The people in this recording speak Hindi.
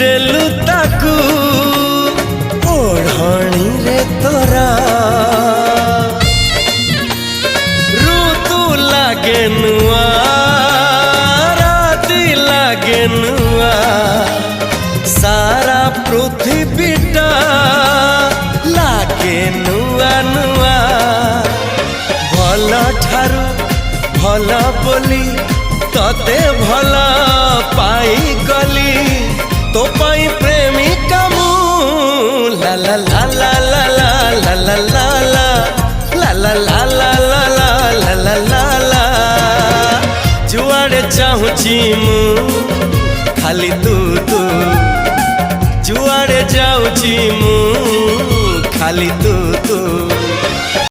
ଦେଲୁ ତାକୁ ଓଢ଼ଣୀରେ ତୋରା ଋତୁ ଲାଗେ ନୂଆ ରାତି ଲାଗେ ନୂଆ ସାରା ପୃଥିବୀଟା ଲାଗେ ନୂଆ ନୂଆ ଭଲ ଠାରୁ ଭଲ ବୋଲି तते भल पाईगली तो पाई प्रेमिका मु ला ला ला ला ला ला ला ला ला ला ला ला ला ला ला ला ला ला जुआड़े चाहूची मु खाली तू तू जुआड़े जाऊची मु खाली तू तू।